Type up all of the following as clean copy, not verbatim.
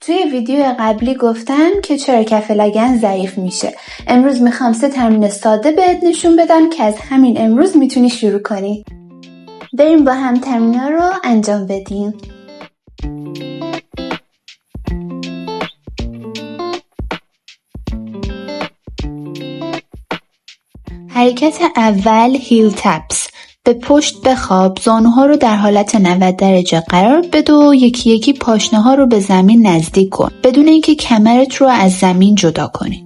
توی ویدیو قبلی گفتم که چرا کف لگن ضعیف میشه. امروز میخوام 3 تمرین ساده بهت نشون بدم که از همین امروز میتونی شروع کنی. بریم با هم تمرین‌ها رو انجام بدیم. حرکت اول هیل تپس. به پشت بخواب، زانوها رو در حالت 90 درجه قرار بده و یکی یکی پاشنه ها رو به زمین نزدیک کن بدون اینکه کمرت رو از زمین جدا کنی.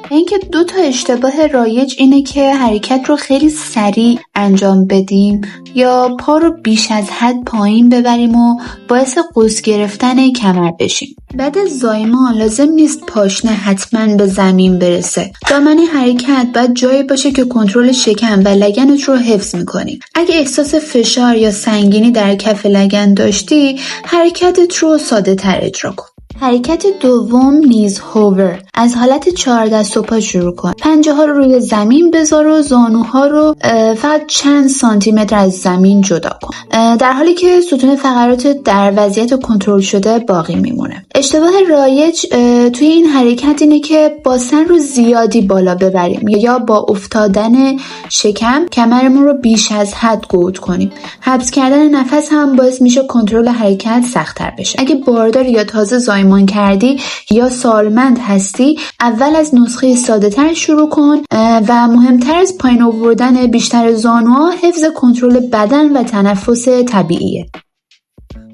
اینکه 2 اشتباه رایج اینه که حرکت رو خیلی سریع انجام بدیم یا پا رو بیش از حد پایین ببریم و باعث قوس گرفتن کمر بشیم. بعد از زایمان لازم نیست پاشنه حتما به زمین برسه. دامنه حرکت باید جایی باشه که کنترل شکم و لگنت رو حفظ میکنی. اگه احساس فشار یا سنگینی در کف لگن داشتی، حرکتت رو ساده تر اجرا کن. حرکت دوم نیز هوور. از حالت 4 دست و پا شروع کن. پنجه ها رو روی زمین بذار و زانوها رو فقط چند سانتی متر از زمین جدا کن. در حالی که ستون فقرات در وضعیت کنترل شده باقی میمونه. اشتباه رایج توی این حرکت اینه که باسن رو زیادی بالا ببریم یا با افتادن شکم کمرمون رو بیش از حد گود کنیم. حبس کردن نفس هم باعث میشه کنترل حرکت سخت‌تر بشه. اگه باردار یا تازه زایمان کردی یا سالمند هستی، اول از نسخه ساده تر شروع کن و مهمتر از پایین آوردن بیشتر زانوها حفظ کنترل بدن و تنفس طبیعیه.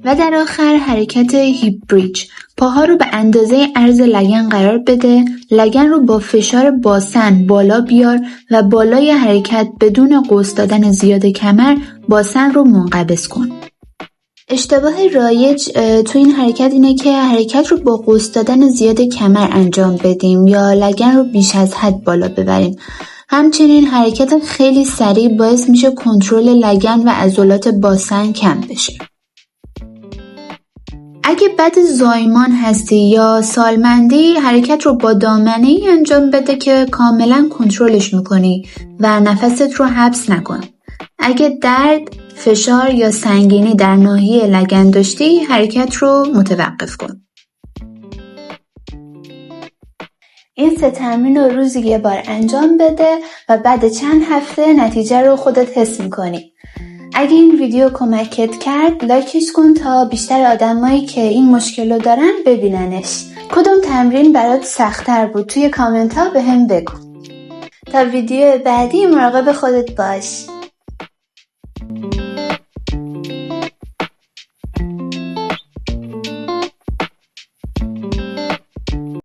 و در آخر حرکت هیپ بریج. پاها رو به اندازه عرض لگن قرار بده، لگن رو با فشار باسن بالا بیار و بالای حرکت بدون قوس دادن زیاد کمر باسن رو منقبض کن. اشتباه رایج تو این حرکت اینه که حرکت رو با قوس دادن زیاد کمر انجام بدیم یا لگن رو بیش از حد بالا ببریم. همچنین حرکت خیلی سریع باعث میشه کنترل لگن و عضلات باسن کم بشه. اگه بعد زایمان هستی یا سالمندی، حرکت رو با دامنه‌ای انجام بده که کاملا کنترلش میکنی و نفست رو حبس نکن. اگه درد، فشار یا سنگینی در ناحیه لگن داشتی، حرکت رو متوقف کن. این 3 تمرین رو روزی 1 بار انجام بده و بعد چند هفته نتیجه رو خودت حس می‌کنی. اگه این ویدیو کمکت کرد، لایکش کن تا بیشتر آدمایی که این مشکل رو دارن ببیننش. کدوم تمرین برات سخت‌تر بود توی کامنت ها بهم بگو. تا ویدیو بعدی مراقب خودت باش.